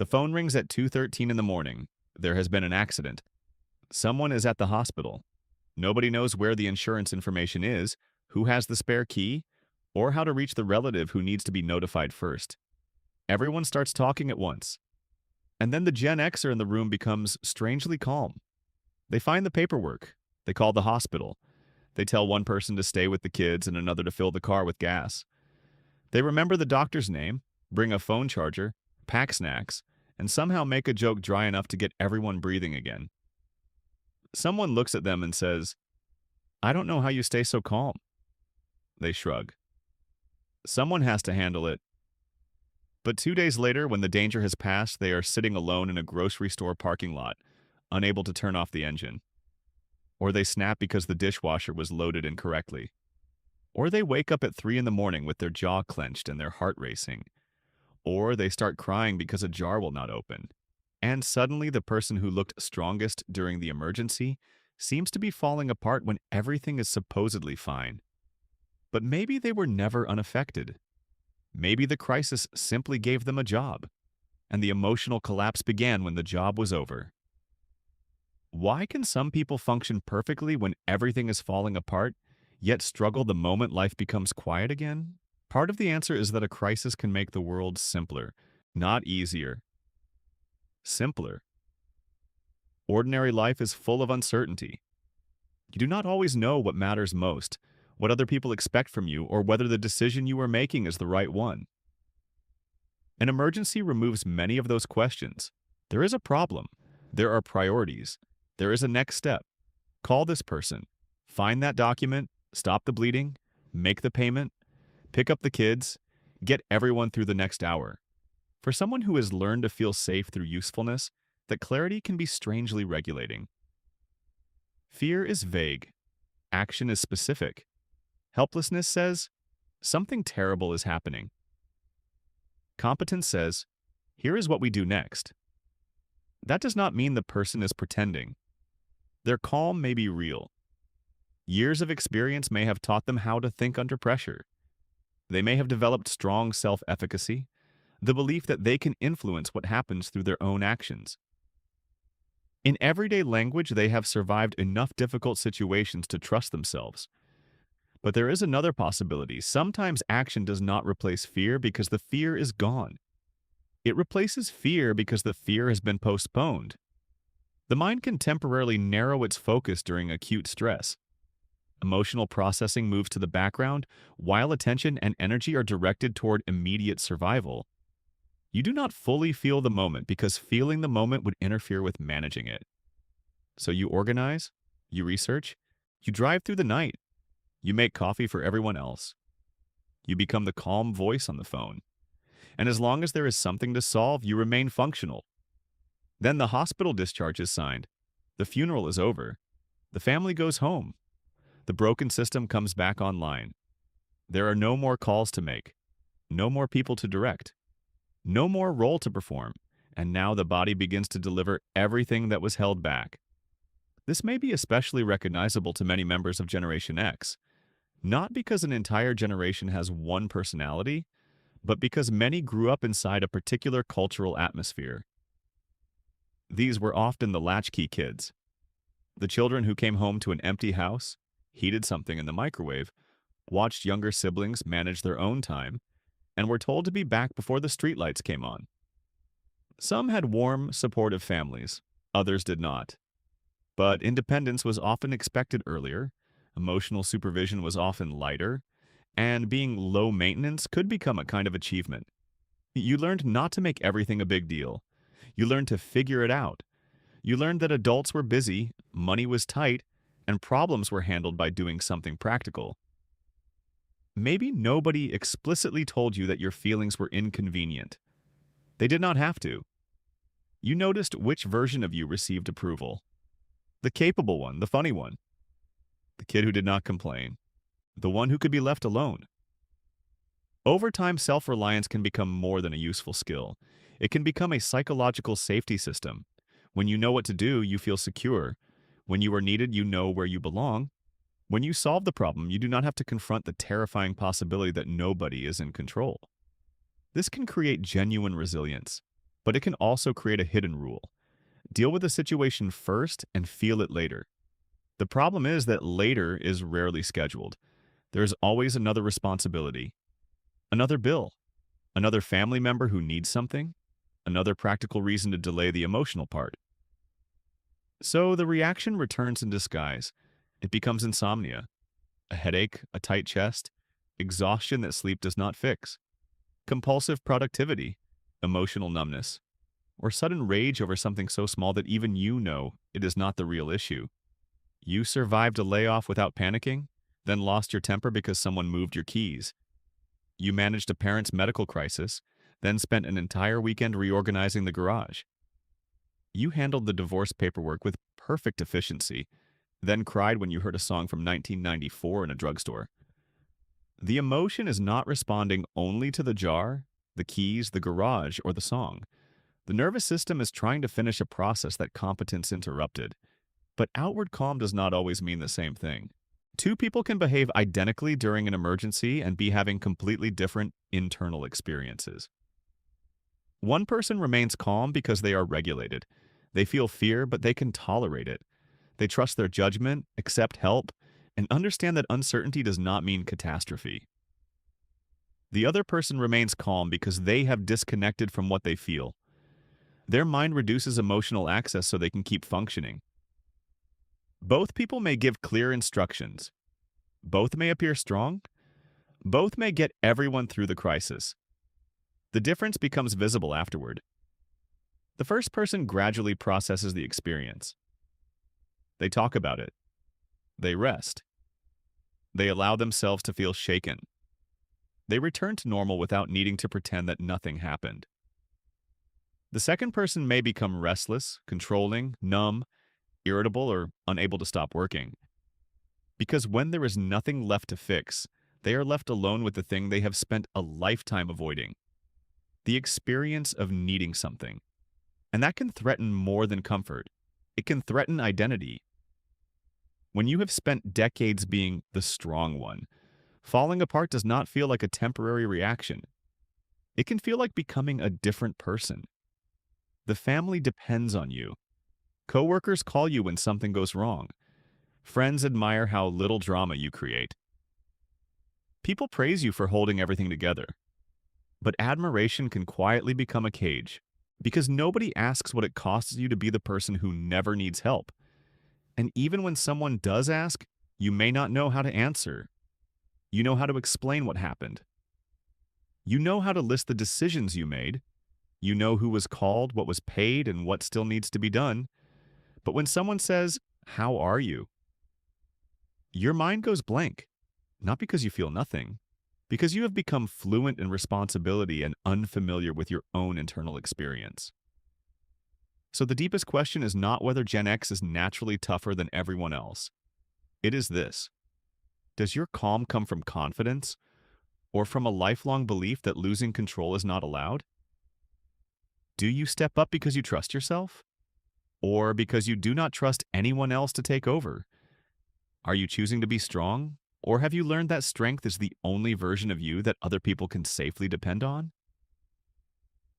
The phone rings at 2:13 in the morning. There has been an accident. Someone is at the hospital. Nobody knows where the insurance information is, who has the spare key, or how to reach the relative who needs to be notified first. Everyone starts talking at once. And then the Gen Xer in the room becomes strangely calm. They find the paperwork. They call the hospital. They tell one person to stay with the kids and another to fill the car with gas. They remember the doctor's name, bring a phone charger, pack snacks, and somehow make a joke dry enough to get everyone breathing again. Someone looks at them and says, "I don't know how you stay so calm." They shrug. Someone has to handle it. But 2 days later, when the danger has passed, they are sitting alone in a grocery store parking lot, unable to turn off the engine. Or they snap because the dishwasher was loaded incorrectly. Or they wake up at 3 in the morning with their jaw clenched and their heart racing. Or they start crying because a jar will not open. And suddenly the person who looked strongest during the emergency seems to be falling apart when everything is supposedly fine. But maybe they were never unaffected. Maybe the crisis simply gave them a job, and the emotional collapse began when the job was over. Why can some people function perfectly when everything is falling apart, yet struggle the moment life becomes quiet again? Part of the answer is that a crisis can make the world simpler, not easier. Simpler. Ordinary life is full of uncertainty. You do not always know what matters most, what other people expect from you, or whether the decision you are making is the right one. An emergency removes many of those questions. There is a problem. There are priorities. There is a next step. Call this person. Find that document. Stop the bleeding. Make the payment. Pick up the kids. Get everyone through the next hour. For someone who has learned to feel safe through usefulness, that clarity can be strangely regulating. Fear is vague. Action is specific. Helplessness says, something terrible is happening. Competence says, here is what we do next. That does not mean the person is pretending. Their calm may be real. Years of experience may have taught them how to think under pressure. They may have developed strong self-efficacy, the belief that they can influence what happens through their own actions. In everyday language, they have survived enough difficult situations to trust themselves. But there is another possibility. Sometimes action does not replace fear because the fear is gone. It replaces fear because the fear has been postponed. The mind can temporarily narrow its focus during acute stress. Emotional processing moves to the background, while attention and energy are directed toward immediate survival. You do not fully feel the moment because feeling the moment would interfere with managing it. So you organize, you research, you drive through the night, you make coffee for everyone else. You become the calm voice on the phone. And as long as there is something to solve, you remain functional. Then the hospital discharge is signed. The funeral is over. The family goes home. The broken system comes back online. There are no more calls to make, no more people to direct, no more role to perform, and now the body begins to deliver everything that was held back. This may be especially recognizable to many members of Generation X, not because an entire generation has one personality, but because many grew up inside a particular cultural atmosphere. These were often the latchkey kids, the children who came home to an empty house, heated something in the microwave, watched younger siblings manage their own time, and were told to be back before the streetlights came on. Some had warm, supportive families, others did not. But independence was often expected earlier, emotional supervision was often lighter, and being low maintenance could become a kind of achievement. You learned not to make everything a big deal. You learned to figure it out. You learned that adults were busy, money was tight, and problems were handled by doing something practical. Maybe nobody explicitly told you that your feelings were inconvenient. They did not have to. You noticed which version of you received approval. The capable one, the funny one. The kid who did not complain. The one who could be left alone. Over time, self-reliance can become more than a useful skill. It can become a psychological safety system. When you know what to do, you feel secure. When you are needed, you know where you belong. When you solve the problem, you do not have to confront the terrifying possibility that nobody is in control. This can create genuine resilience. But it can also create a hidden rule. Deal with the situation first and feel it later. The problem is that later is rarely scheduled. There's always another responsibility, another bill, another family member who needs something, another practical reason to delay the emotional part. So the reaction returns in disguise. It becomes insomnia, a headache, a tight chest, exhaustion that sleep does not fix, compulsive productivity, emotional numbness, or sudden rage over something so small that even you know it is not the real issue. You survived a layoff without panicking, then lost your temper because someone moved your keys. You managed a parent's medical crisis, then spent an entire weekend reorganizing the garage. You handled the divorce paperwork with perfect efficiency, then cried when you heard a song from 1994 in a drugstore. The emotion is not responding only to the jar, the keys, the garage, or the song. The nervous system is trying to finish a process that competence interrupted. But outward calm does not always mean the same thing. Two people can behave identically during an emergency and be having completely different internal experiences. One person remains calm because they are regulated. They feel fear, but they can tolerate it. They trust their judgment, accept help, and understand that uncertainty does not mean catastrophe. The other person remains calm because they have disconnected from what they feel. Their mind reduces emotional access so they can keep functioning. Both people may give clear instructions. Both may appear strong. Both may get everyone through the crisis. The difference becomes visible afterward. The first person gradually processes the experience. They talk about it. They rest. They allow themselves to feel shaken. They return to normal without needing to pretend that nothing happened. The second person may become restless, controlling, numb, irritable, or unable to stop working. Because when there is nothing left to fix, they are left alone with the thing they have spent a lifetime avoiding. The experience of needing something. And that can threaten more than comfort. It can threaten identity. When you have spent decades being the strong one, falling apart does not feel like a temporary reaction. It can feel like becoming a different person. The family depends on you. Coworkers call you when something goes wrong. Friends admire how little drama you create. People praise you for holding everything together. But admiration can quietly become a cage, because nobody asks what it costs you to be the person who never needs help. And even when someone does ask, you may not know how to answer. You know how to explain what happened. You know how to list the decisions you made. You know who was called, what was paid, and what still needs to be done. But when someone says, "How are you?" your mind goes blank, not because you feel nothing, because you have become fluent in responsibility and unfamiliar with your own internal experience. So the deepest question is not whether Gen X is naturally tougher than everyone else. It is this: does your calm come from confidence or from a lifelong belief that losing control is not allowed? Do you step up because you trust yourself? Or because you do not trust anyone else to take over? Are you choosing to be strong? Or have you learned that strength is the only version of you that other people can safely depend on?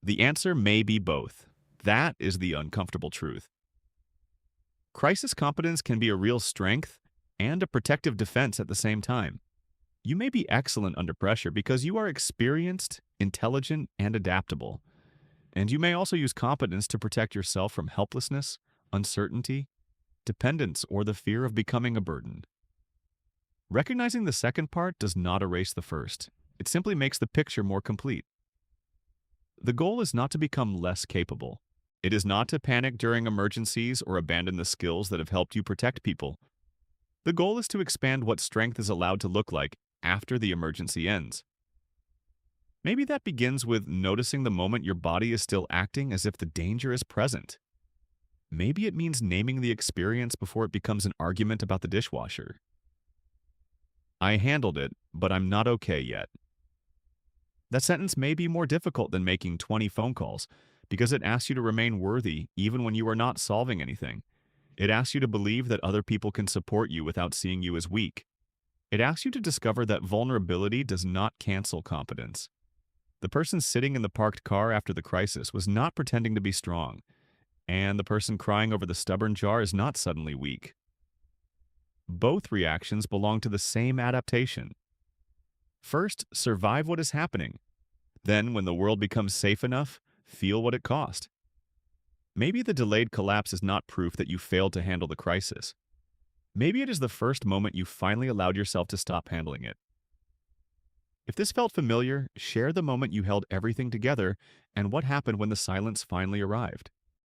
The answer may be both. That is the uncomfortable truth. Crisis competence can be a real strength and a protective defense at the same time. You may be excellent under pressure because you are experienced, intelligent, and adaptable. And you may also use competence to protect yourself from helplessness, uncertainty, dependence, or the fear of becoming a burden. Recognizing the second part does not erase the first. It simply makes the picture more complete. The goal is not to become less capable. It is not to panic during emergencies or abandon the skills that have helped you protect people. The goal is to expand what strength is allowed to look like after the emergency ends. Maybe that begins with noticing the moment your body is still acting as if the danger is present. Maybe it means naming the experience before it becomes an argument about the dishwasher. I handled it, but I'm not okay yet. That sentence may be more difficult than making 20 phone calls because it asks you to remain worthy even when you are not solving anything. It asks you to believe that other people can support you without seeing you as weak. It asks you to discover that vulnerability does not cancel competence. The person sitting in the parked car after the crisis was not pretending to be strong, and the person crying over the stubborn jar is not suddenly weak. Both reactions belong to the same adaptation. First, survive what is happening. Then, when the world becomes safe enough, feel what it cost. Maybe the delayed collapse is not proof that you failed to handle the crisis. Maybe it is the first moment you finally allowed yourself to stop handling it. If this felt familiar, share the moment you held everything together and what happened when the silence finally arrived.